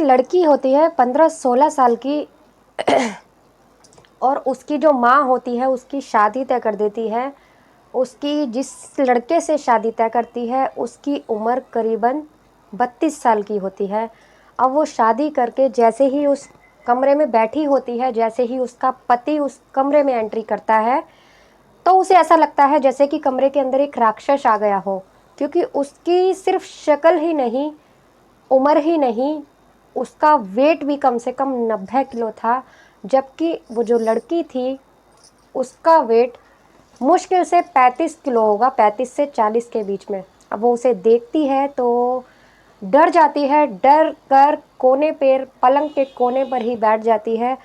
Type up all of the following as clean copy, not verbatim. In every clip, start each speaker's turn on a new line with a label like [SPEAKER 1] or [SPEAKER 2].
[SPEAKER 1] लड़की होती है 15-16 साल की और उसकी जो माँ होती है उसकी शादी तय कर देती है। उसकी जिस लड़के से शादी तय करती है उसकी उम्र करीबन 32 साल की होती है। अब वो शादी करके जैसे ही उस कमरे में बैठी होती है, जैसे ही उसका पति उस कमरे में एंट्री करता है, तो उसे ऐसा लगता है जैसे कि कमरे के अंदर एक राक्षस आ गया हो, क्योंकि उसकी सिर्फ शक्ल ही नहीं, उम्र ही नहीं, उसका वेट भी कम से कम 90 किलो था, जबकि वो जो लड़की थी उसका वेट मुश्किल से 35 किलो होगा, 35 से 40 के बीच में। अब वो उसे देखती है तो डर जाती है, डर कर कोने पर, पलंग के कोने पर ही बैठ जाती है।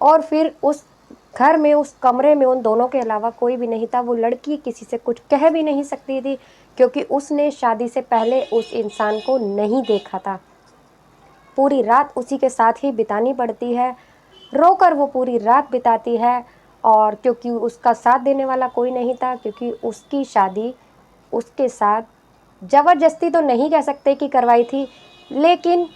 [SPEAKER 1] और फिर उस घर में, उस कमरे में उन दोनों के अलावा कोई भी नहीं था। वो लड़की किसी से कुछ कह भी नहीं सकती थी, क्योंकि उसने शादी से पहले उस इंसान को नहीं देखा था। पूरी रात उसी के साथ ही बितानी पड़ती है, रोकर वो पूरी रात बिताती है। और क्योंकि उसका साथ देने वाला कोई नहीं था, क्योंकि उसकी शादी उसके साथ ज़बरदस्ती तो नहीं कह सकते कि करवाई थी, लेकिन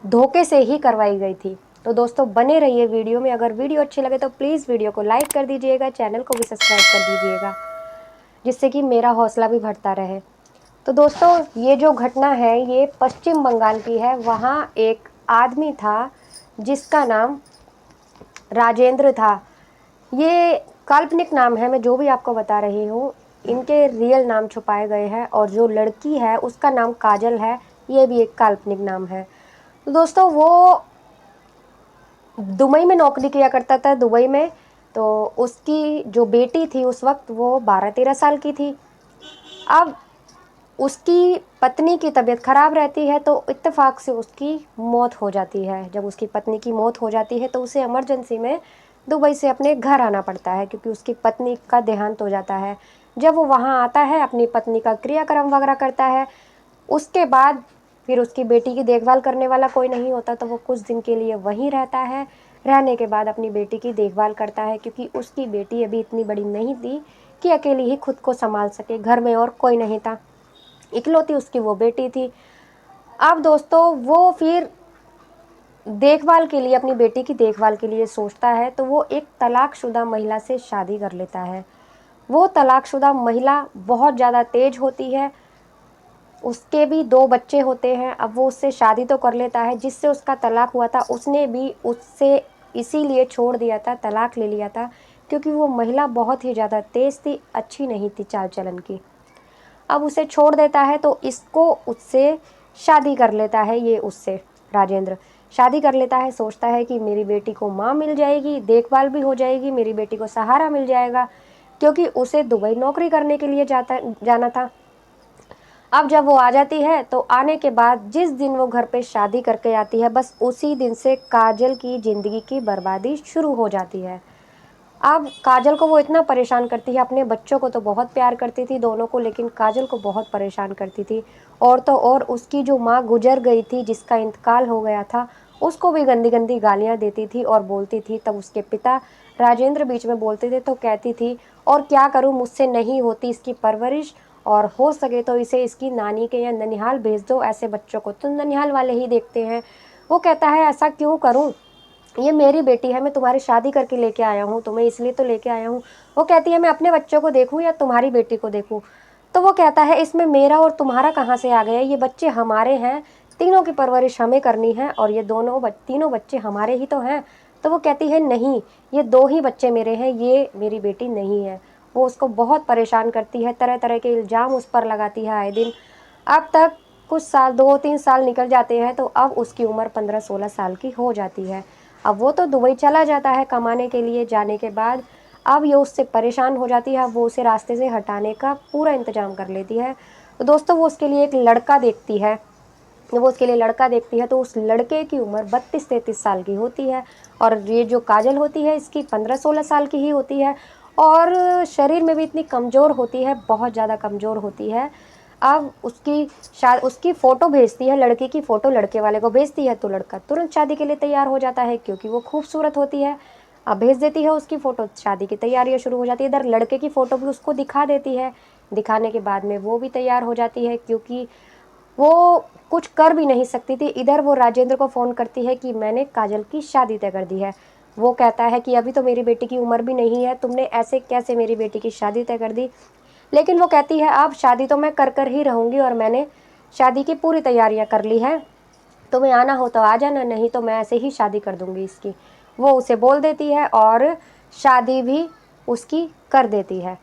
[SPEAKER 1] धोखे से ही करवाई गई थी। तो दोस्तों बने रहिए वीडियो में। अगर वीडियो अच्छी लगे तो प्लीज़ वीडियो को लाइक कर दीजिएगा, चैनल को भी सब्सक्राइब कर दीजिएगा, जिससे कि मेरा हौसला भी बढ़ता रहे। तो दोस्तों ये जो घटना है ये पश्चिम बंगाल की है। वहाँ एक आदमी था जिसका नाम राजेंद्र था। ये काल्पनिक नाम है, मैं जो भी आपको बता रही हूँ, इनके रियल नाम छुपाए गए हैं। और जो लड़की है उसका नाम काजल है, ये भी एक काल्पनिक नाम है। तो दोस्तों वो दुबई में नौकरी किया करता था, दुबई में। तो उसकी जो बेटी थी उस वक्त वो 12-13 साल की थी। अब उसकी पत्नी की तबीयत ख़राब रहती है, तो इत्तेफाक से उसकी मौत हो जाती है। जब उसकी पत्नी की मौत हो जाती है तो उसे इमरजेंसी में दुबई से अपने घर आना पड़ता है, क्योंकि उसकी पत्नी का देहांत हो जाता है। जब वो वहाँ आता है, अपनी पत्नी का क्रियाक्रम वगैरह करता है, उसके बाद फिर उसकी बेटी की देखभाल करने वाला कोई नहीं होता, तो वो कुछ दिन के लिए वहीं रहता है। रहने के बाद अपनी बेटी की देखभाल करता है, क्योंकि उसकी बेटी अभी इतनी बड़ी नहीं थी कि अकेली ही खुद को संभाल सके, घर में और कोई नहीं था, इकलौती उसकी वो बेटी थी। अब दोस्तों वो फिर देखभाल के लिए, अपनी बेटी की देखभाल के लिए सोचता है, तो वो एक तलाकशुदा महिला से शादी कर लेता है। वो तलाकशुदा महिला बहुत ज़्यादा तेज होती है, उसके भी 2 बच्चे होते हैं। अब वो उससे शादी तो कर लेता है, जिससे उसका तलाक हुआ था उसने भी उससे इसीलिए छोड़ दिया था, तलाक ले लिया था, क्योंकि वो महिला बहुत ही ज़्यादा तेज़ थी, अच्छी नहीं थी चाल चलन की। अब उसे छोड़ देता है तो इसको उससे शादी कर लेता है, ये उससे राजेंद्र शादी कर लेता है। सोचता है कि मेरी बेटी को माँ मिल जाएगी, देखभाल भी हो जाएगी, मेरी बेटी को सहारा मिल जाएगा, क्योंकि उसे दुबई नौकरी करने के लिए जाना था। अब जब वो आ जाती है तो आने के बाद जिस दिन वो घर पे शादी करके आती है, बस उसी दिन से काजल की ज़िंदगी की बर्बादी शुरू हो जाती है। अब काजल को वो इतना परेशान करती है, अपने बच्चों को तो बहुत प्यार करती थी दोनों को, लेकिन काजल को बहुत परेशान करती थी। और तो और उसकी जो माँ गुजर गई थी, जिसका इंतकाल हो गया था, उसको भी गंदी गंदी गालियाँ देती थी और बोलती थी। तब उसके पिता राजेंद्र बीच में बोलते थे तो कहती थी, और क्या करूँ, मुझसे नहीं होती इसकी परवरिश, और हो सके तो इसे इसकी नानी के या ननिहाल भेज दो, ऐसे बच्चों को तो ननिहाल वाले ही देखते हैं। वो कहता है ऐसा क्यों करूँ, ये मेरी बेटी है, मैं तुम्हारी शादी करके लेके आया हूँ, तुम्हें इसलिए तो लेके आया हूँ। वो कहती है मैं अपने बच्चों को देखूँ या तुम्हारी बेटी को देखूँ। तो वो कहता है इसमें मेरा और तुम्हारा कहाँ से आ गया, ये बच्चे हमारे हैं, तीनों की परवरिश हमें करनी है, और ये तीनों बच्चे हमारे ही तो हैं। तो वो कहती है नहीं, ये 2 ही बच्चे मेरे हैं, ये मेरी बेटी नहीं है। वो उसको बहुत परेशान करती है, तरह तरह के इल्ज़ाम उस पर लगाती है आए दिन। अब तक कुछ साल, 2-3 साल निकल जाते हैं, तो अब उसकी उम्र 15-16 साल की हो जाती है। अब वो तो दुबई चला जाता है कमाने के लिए। जाने के बाद अब ये उससे परेशान हो जाती है, अब वो उसे रास्ते से हटाने का पूरा इंतजाम कर लेती है। तो दोस्तों वो उसके लिए एक लड़का देखती है। जब वो उसके लिए लड़का देखती है तो उस लड़के की उम्र 32-33 साल की होती है, और ये जो काजल होती है इसकी 15-16 साल की ही होती है। और शरीर में भी इतनी कमज़ोर होती है, बहुत ज़्यादा कमज़ोर होती है। अब उसकी फ़ोटो भेजती है, लड़के की फ़ोटो लड़के वाले को भेजती है, तो लड़का तुरंत शादी के लिए तैयार हो जाता है, क्योंकि वो खूबसूरत होती है। अब भेज देती है उसकी फ़ोटो, शादी की तैयारियाँ शुरू हो जाती है। इधर लड़के की फ़ोटो भी उसको दिखा देती है, दिखाने के बाद में वो भी तैयार हो जाती है, क्योंकि वो कुछ कर भी नहीं सकती थी। इधर वो राजेंद्र को फ़ोन करती है कि मैंने काजल की शादी तय कर दी है। वो कहता है कि अभी तो मेरी बेटी की उम्र भी नहीं है, तुमने ऐसे कैसे मेरी बेटी की शादी तय कर दी। लेकिन वो कहती है अब शादी तो मैं कर ही रहूँगी और मैंने शादी की पूरी तैयारियाँ कर ली हैं, तुम्हें आना हो तो आ जाना, नहीं तो मैं ऐसे ही शादी कर दूँगी इसकी। वो उसे बोल देती है और शादी भी उसकी कर देती है।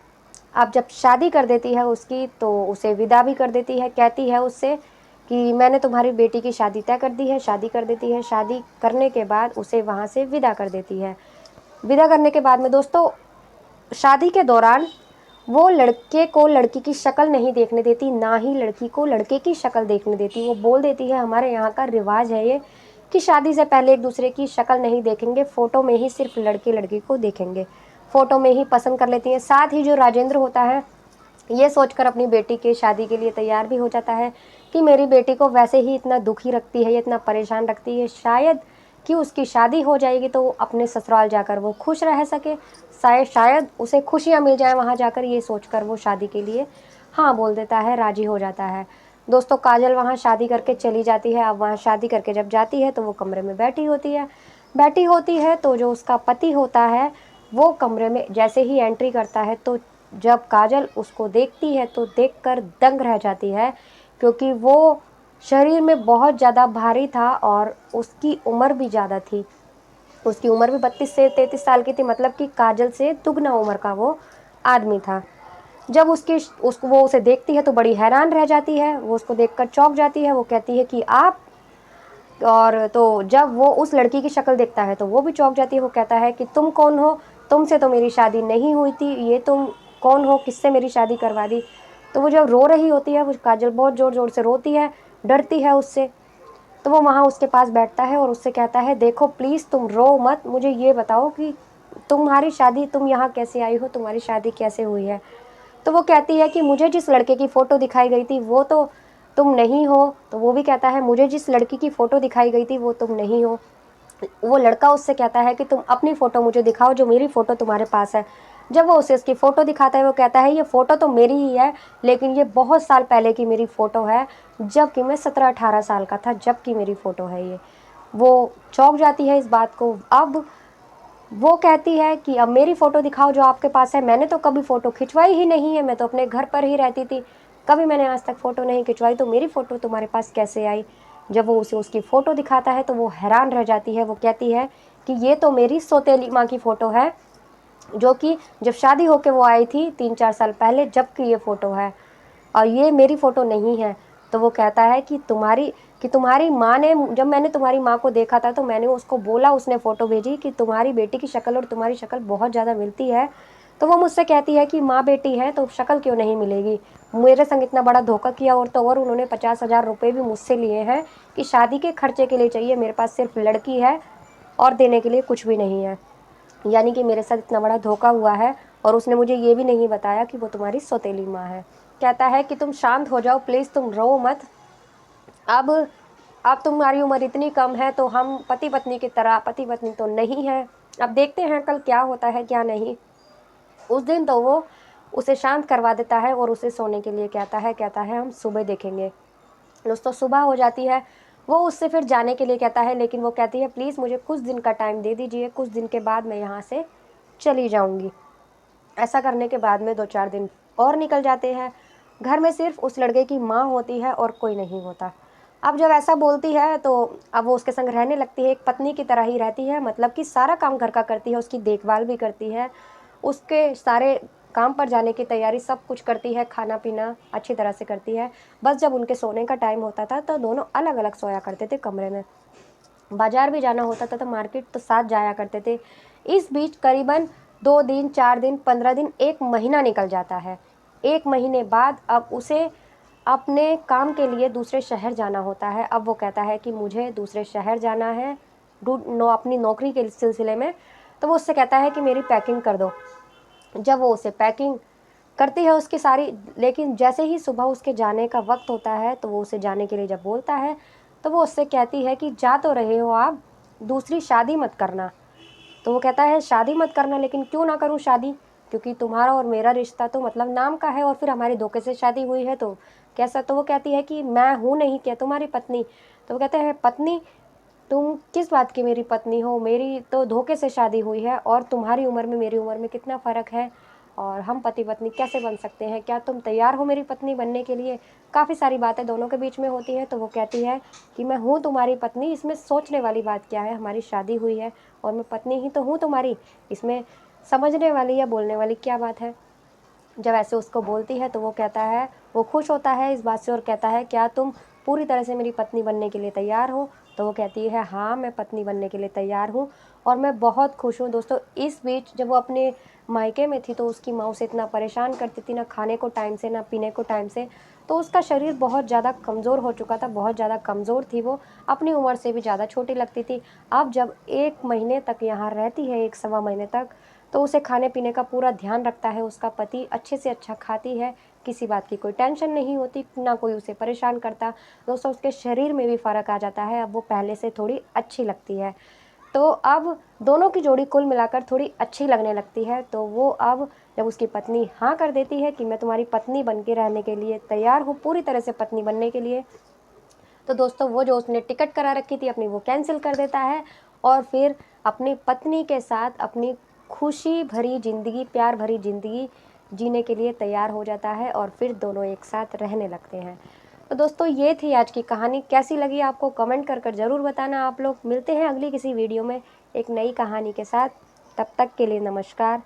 [SPEAKER 1] अब जब शादी कर देती है उसकी तो उसे विदा भी कर देती है, कहती है उससे कि मैंने तुम्हारी बेटी की शादी तय कर दी है, शादी कर देती है। शादी करने के बाद उसे वहाँ से विदा कर देती है। विदा करने के बाद में दोस्तों, शादी के दौरान वो लड़के को लड़की की शक्ल नहीं देखने देती, ना ही लड़की को लड़के की शक्ल देखने देती। वो बोल देती है हमारे यहाँ का रिवाज है ये कि शादी से पहले एक दूसरे की शक्ल नहीं देखेंगे, फ़ोटो में ही सिर्फ लड़के लड़की को देखेंगे, फ़ोटो में ही पसंद कर लेती हैं। साथ ही जो राजेंद्र होता है ये सोचकर अपनी बेटी के शादी के लिए तैयार भी हो जाता है कि मेरी बेटी को वैसे ही इतना दुखी रखती है, ये इतना परेशान रखती है, शायद कि उसकी शादी हो जाएगी तो अपने ससुराल जाकर वो खुश रह सके, शायद उसे खुशियाँ मिल जाए वहाँ जाकर, ये सोचकर वो शादी के लिए हाँ बोल देता है, राजी हो जाता है। दोस्तों, काजल वहाँ शादी करके चली जाती है। अब वहाँ शादी करके जब जाती है तो वो कमरे में बैठी होती है तो जो उसका पति होता है वो कमरे में जैसे ही एंट्री करता है तो जब काजल उसको देखती है तो देखकर दंग रह जाती है, क्योंकि वो शरीर में बहुत ज़्यादा भारी था और उसकी उम्र भी ज़्यादा थी। उसकी उम्र भी 32 से 33 साल की थी, मतलब कि काजल से दुगना उम्र का वो आदमी था। जब वो उसे देखती है तो बड़ी हैरान रह जाती है, वो उसको देखकर चौंक जाती है। वो कहती है कि आप, और तो जब वो उस लड़की की शक्ल देखता है तो वो भी चौंक जाती है। वो कहता है कि तुम कौन हो, तुमसे तो मेरी शादी नहीं हुई थी, ये तुम कौन हो, किससे मेरी शादी करवा दी। तो वो जब रो रही होती है, वो काजल बहुत ज़ोर ज़ोर से रोती है, डरती है उससे। तो वो वहाँ उसके पास बैठता है और उससे कहता है देखो प्लीज़ तुम रो मत, मुझे ये बताओ कि तुम्हारी शादी, तुम यहाँ कैसे आई हो, तुम्हारी शादी कैसे हुई है। तो वो कहती है कि मुझे जिस लड़के की फ़ोटो दिखाई गई थी वो तो तुम नहीं हो। तो वो भी कहता है मुझे जिस लड़की की फ़ोटो दिखाई गई थी वो तुम नहीं हो। वो लड़का उससे कहता है कि तुम अपनी फ़ोटो मुझे दिखाओ, जो मेरी फ़ोटो तुम्हारे पास है। जब वो उसे उसकी फ़ोटो दिखाता है वो कहता है ये फ़ोटो तो मेरी ही है, लेकिन ये बहुत साल पहले की मेरी फ़ोटो है, जबकि मैं 17-18 साल का था, जबकि मेरी फ़ोटो है ये। वो चौंक जाती है इस बात को। अब वो कहती है कि अब मेरी फ़ोटो दिखाओ जो आपके पास है, मैंने तो कभी फ़ोटो खिंचवाई ही नहीं है, मैं तो अपने घर पर ही रहती थी, कभी मैंने आज तक फ़ोटो नहीं खिंचवाई, तो मेरी फ़ोटो तुम्हारे पास कैसे आई। जब वो उसे उसकी फ़ोटो दिखाता है तो वो हैरान रह जाती है। वो कहती है कि ये तो मेरी सौतेली माँ की फ़ोटो है, जो कि जब शादी होके वो आई थी 3-4 साल पहले, जबकि ये फ़ोटो है और ये मेरी फ़ोटो नहीं है। तो वो कहता है कि तुम्हारी माँ ने, जब मैंने तुम्हारी माँ को देखा था तो मैंने उसको बोला, उसने फ़ोटो भेजी कि तुम्हारी बेटी की शक्ल और तुम्हारी शक्ल बहुत ज़्यादा मिलती है। तो वो मुझसे कहती है कि माँ बेटी है तो शक्ल क्यों नहीं मिलेगी। मेरे संग इतना बड़ा धोखा किया और तो और उन्होंने 50,000 रुपये भी मुझसे लिए हैं कि शादी के खर्चे के लिए चाहिए, मेरे पास सिर्फ लड़की है और देने के लिए कुछ भी नहीं है। यानी कि मेरे साथ इतना बड़ा धोखा हुआ है और उसने मुझे ये भी नहीं बताया कि वो तुम्हारी सौतेली माँ है। कहता है कि तुम शांत हो जाओ प्लीज़, तुम रो मत। अब अब तुम्हारी उम्र इतनी कम है तो हम पति पत्नी की तरह, पति पत्नी तो नहीं है। अब देखते हैं कल क्या होता है क्या नहीं। उस दिन तो वो उसे शांत करवा देता है और उसे सोने के लिए कहता है हम सुबह देखेंगे। दोस्तों, सुबह हो जाती है। वो उससे फिर जाने के लिए कहता है, लेकिन वो कहती है प्लीज़ मुझे कुछ दिन का टाइम दे दीजिए, कुछ दिन के बाद मैं यहाँ से चली जाऊँगी। ऐसा करने के बाद में 2-4 दिन और निकल जाते हैं। घर में सिर्फ उस लड़के की माँ होती है और कोई नहीं होता। अब जब ऐसा बोलती है तो अब वो उसके संग रहने लगती है, एक पत्नी की तरह ही रहती है, मतलब कि सारा काम घर का करती है, उसकी देखभाल भी करती है, उसके सारे काम पर जाने की तैयारी सब कुछ करती है, खाना-पीना अच्छी तरह से करती है। बस जब उनके सोने का टाइम होता था तो दोनों अलग-अलग सोया करते थे कमरे में। बाज़ार भी जाना होता था तो मार्केट तो साथ जाया करते थे। इस बीच करीबन 2 दिन, 4 दिन, 15 दिन, 1 महीना निकल जाता है। 1 महीने बाद अब उसे अपने काम के लिए दूसरे शहर जाना होता है। अब वो कहता है कि मुझे दूसरे शहर जाना है अपनी नौकरी के सिलसिले में। तो वो उससे कहता है कि मेरी पैकिंग कर दो। जब वो उसे पैकिंग करती है उसकी सारी, लेकिन जैसे ही सुबह उसके जाने का वक्त होता है तो वो उसे जाने के लिए जब बोलता है तो वो उससे कहती है कि जा तो रहे हो आप, दूसरी शादी मत करना। तो वो कहता है शादी मत करना, लेकिन क्यों ना करूं शादी, क्योंकि तुम्हारा और मेरा रिश्ता तो मतलब नाम का है और फिर हमारे धोखे से शादी हुई है तो कैसा? तो वो कहती है कि मैं हूँ नहीं क्या तुम्हारी पत्नी? तो वो कहते हैं पत्नी, तुम किस बात की मेरी पत्नी हो? मेरी तो धोखे से शादी हुई है और तुम्हारी उम्र में मेरी उम्र में कितना फ़र्क है, और हम पति पत्नी कैसे बन सकते हैं? क्या तुम तैयार हो मेरी पत्नी बनने के लिए? काफ़ी सारी बातें दोनों के बीच में होती हैं। तो वो कहती है कि मैं हूँ तुम्हारी पत्नी, इसमें सोचने वाली बात क्या है? हमारी शादी हुई है और मैं पत्नी ही तो हूँ तुम्हारी, इसमें समझने वाली या बोलने वाली क्या बात है? जब ऐसे उसको बोलती है तो वो कहता है, वो खुश होता है इस बात से और कहता है क्या तुम पूरी तरह से मेरी पत्नी बनने के लिए तैयार हो? तो वो कहती है हाँ, मैं पत्नी बनने के लिए तैयार हूँ और मैं बहुत खुश हूँ। दोस्तों, इस बीच जब वो अपने मायके में थी तो उसकी माँ उसे इतना परेशान करती थी, ना खाने को टाइम से, ना पीने को टाइम से। तो उसका शरीर बहुत ज़्यादा कमज़ोर हो चुका था, बहुत ज़्यादा कमज़ोर थी वो, अपनी उम्र से भी ज़्यादा छोटी लगती थी। अब जब 1 महीने तक यहाँ रहती है, 1 सवा महीने तक, तो उसे खाने पीने का पूरा ध्यान रखता है उसका पति, अच्छे से अच्छा खाती है, किसी बात की कोई टेंशन नहीं होती, ना कोई उसे परेशान करता। दोस्तों, उसके शरीर में भी फ़र्क आ जाता है, अब वो पहले से थोड़ी अच्छी लगती है। तो अब दोनों की जोड़ी कुल मिलाकर थोड़ी अच्छी लगने लगती है। तो वो अब जब उसकी पत्नी हाँ कर देती है कि मैं तुम्हारी पत्नी बन के रहने के लिए तैयार हूँ, पूरी तरह से पत्नी बनने के लिए, तो दोस्तों वो जो उसने टिकट करा रखी थी अपनी, वो कैंसिल कर देता है और फिर अपनी पत्नी के साथ अपनी खुशी भरी ज़िंदगी, प्यार भरी ज़िंदगी जीने के लिए तैयार हो जाता है और फिर दोनों एक साथ रहने लगते हैं। तो दोस्तों, ये थी आज की कहानी। कैसी लगी आपको कमेंट कर कर ज़रूर बताना आप लोग। मिलते हैं अगली किसी वीडियो में एक नई कहानी के साथ। तब तक के लिए नमस्कार।